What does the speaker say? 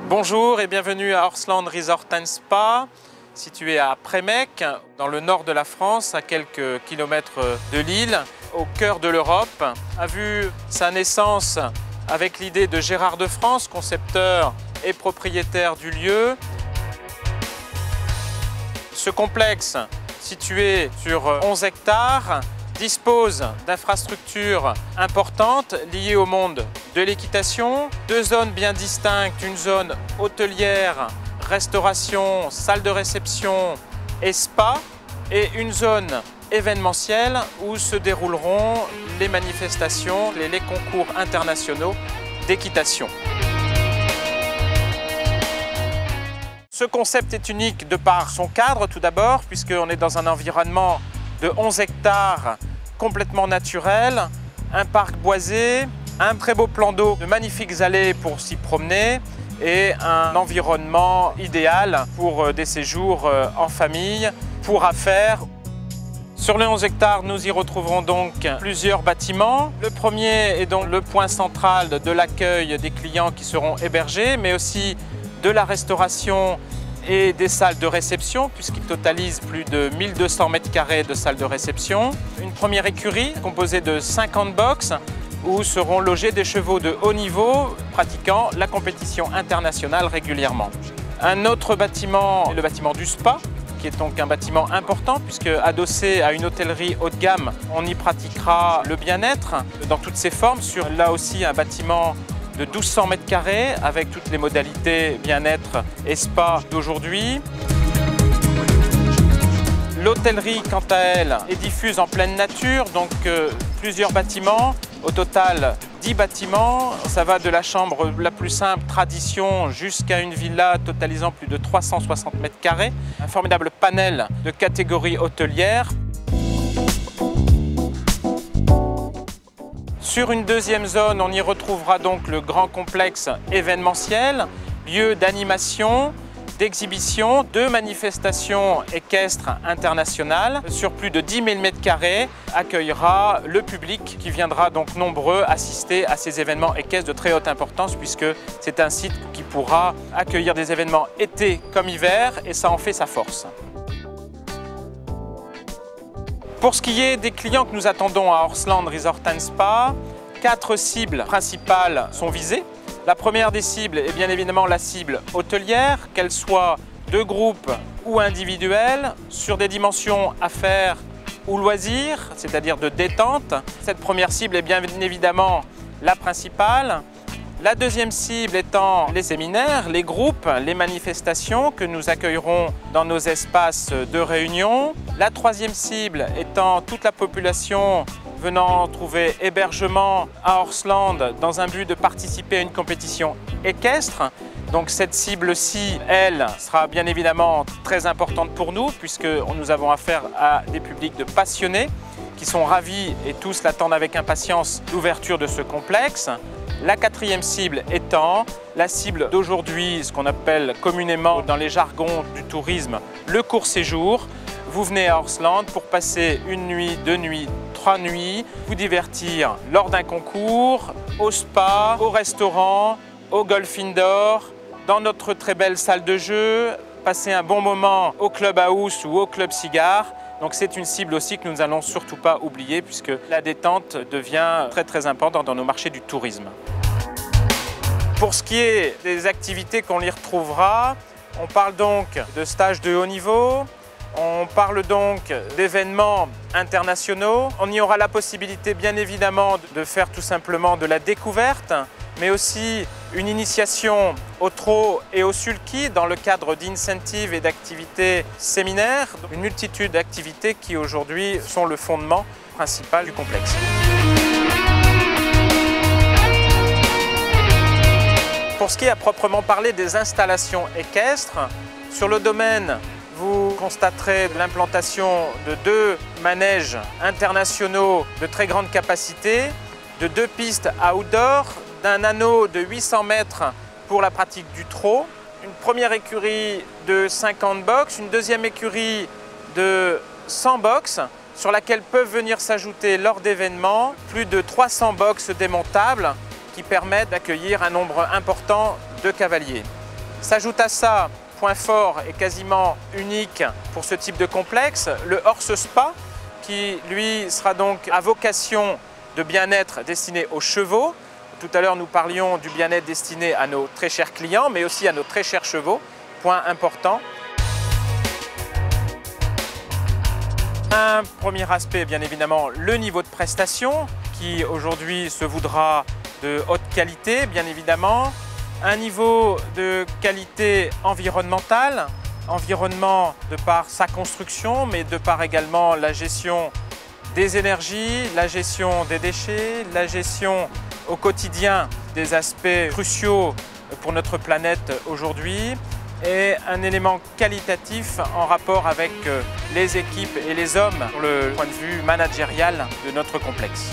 Bonjour et bienvenue à Horsland Resort & Spa, situé à Prémec, dans le nord de la France, à quelques kilomètres de Lille, au cœur de l'Europe. A vu sa naissance avec l'idée de Gérard de France, concepteur et propriétaire du lieu. Ce complexe, situé sur 11 hectares, dispose d'infrastructures importantes liées au monde de l'équitation, deux zones bien distinctes, une zone hôtelière, restauration, salle de réception et spa, et une zone événementielle où se dérouleront les manifestations et les concours internationaux d'équitation. Ce concept est unique de par son cadre tout d'abord, puisqu'on est dans un environnement de 11 hectares complètement naturel, un parc boisé, un très beau plan d'eau, de magnifiques allées pour s'y promener et un environnement idéal pour des séjours en famille, pour affaires. Sur les 11 hectares, nous y retrouverons donc plusieurs bâtiments. Le premier est donc le point central de l'accueil des clients qui seront hébergés, mais aussi de la restauration et des salles de réception, puisqu'il totalise plus de 1200 m² de salles de réception. Une première écurie composée de 50 box où seront logés des chevaux de haut niveau pratiquant la compétition internationale régulièrement. Un autre bâtiment est le bâtiment du spa, qui est donc un bâtiment important puisque adossé à une hôtellerie haut de gamme, on y pratiquera le bien-être dans toutes ses formes sur là aussi un bâtiment de 1200 m² avec toutes les modalités bien-être et spa d'aujourd'hui. L'hôtellerie, quant à elle, est diffuse en pleine nature, donc plusieurs bâtiments. Au total, 10 bâtiments. Ça va de la chambre la plus simple, tradition, jusqu'à une villa totalisant plus de 360 m². Un formidable panel de catégories hôtelières. Sur une deuxième zone, on y retrouvera donc le grand complexe événementiel, lieu d'animation, d'exhibition, de manifestations équestres internationales. Sur plus de 10 000 m² accueillera le public qui viendra donc nombreux assister à ces événements équestres de très haute importance puisque c'est un site qui pourra accueillir des événements été comme hiver et ça en fait sa force. Pour ce qui est des clients que nous attendons à Horsland Resort & Spa, 4 cibles principales sont visées. La première des cibles est bien évidemment la cible hôtelière, qu'elle soit de groupe ou individuelle, sur des dimensions affaires ou loisirs, c'est-à-dire de détente. Cette première cible est bien évidemment la principale. La deuxième cible étant les séminaires, les groupes, les manifestations que nous accueillerons dans nos espaces de réunion. La troisième cible étant toute la population venant trouver hébergement à Horsland dans un but de participer à une compétition équestre. Donc cette cible-ci, elle, sera bien évidemment très importante pour nous puisque nous avons affaire à des publics de passionnés qui sont ravis et tous l'attendent avec impatience l'ouverture de ce complexe. La quatrième cible étant la cible d'aujourd'hui, ce qu'on appelle communément dans les jargons du tourisme, le court séjour. Vous venez à Horsland pour passer une nuit, 2 nuits, 3 nuits, vous divertir lors d'un concours, au spa, au restaurant, au golf indoor, dans notre très belle salle de jeu, passer un bon moment au club house ou au club cigare. Donc c'est une cible aussi que nous n'allons surtout pas oublier puisque la détente devient très importante dans nos marchés du tourisme. Pour ce qui est des activités qu'on y retrouvera, on parle donc de stages de haut niveau, on parle donc d'événements internationaux. On y aura la possibilité bien évidemment de faire tout simplement de la découverte, mais aussi une initiation au trot et au sulky dans le cadre d'incentives et d'activités séminaires. Une multitude d'activités qui aujourd'hui sont le fondement principal du complexe. Pour ce qui est à proprement parler des installations équestres, sur le domaine, vous constaterez l'implantation de 2 manèges internationaux de très grande capacité, de 2 pistes outdoor, d'un anneau de 800 mètres pour la pratique du trot, une première écurie de 50 box, une deuxième écurie de 100 box sur laquelle peuvent venir s'ajouter lors d'événements plus de 300 box démontables qui permettent d'accueillir un nombre important de cavaliers. S'ajoute à ça, point fort et quasiment unique pour ce type de complexe, le Horse Spa, qui lui sera donc à vocation de bien-être destiné aux chevaux. Tout à l'heure, nous parlions du bien-être destiné à nos très chers clients, mais aussi à nos très chers chevaux, point important. Un premier aspect, bien évidemment, le niveau de prestation, qui aujourd'hui se voudra de haute qualité, bien évidemment. Un niveau de qualité environnementale, environnement de par sa construction, mais de par également la gestion des énergies, la gestion des déchets, la gestion au quotidien des aspects cruciaux pour notre planète aujourd'hui, et un élément qualitatif en rapport avec les équipes et les hommes sur le point de vue managérial de notre complexe.